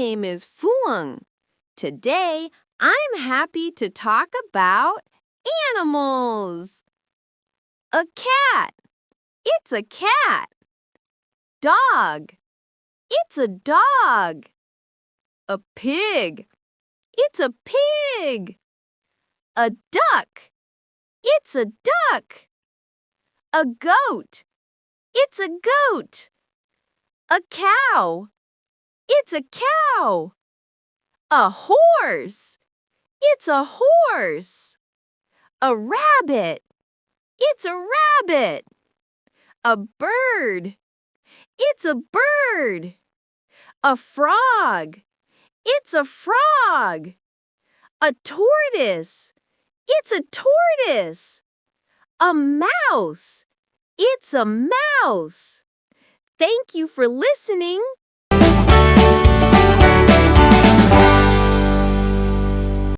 name is Phương. Today, I'm happy to talk about animals. A cat. It's a cat. Dog. It's a dog. A pig. It's a pig. A duck. It's a duck. A goat. It's a goat. A cow. It's a cow. A horse. It's a horse. A rabbit. It's a rabbit. A bird. It's a bird. A frog. It's a frog. A tortoise. It's a tortoise. A mouse. It's a mouse. Thank you for listening.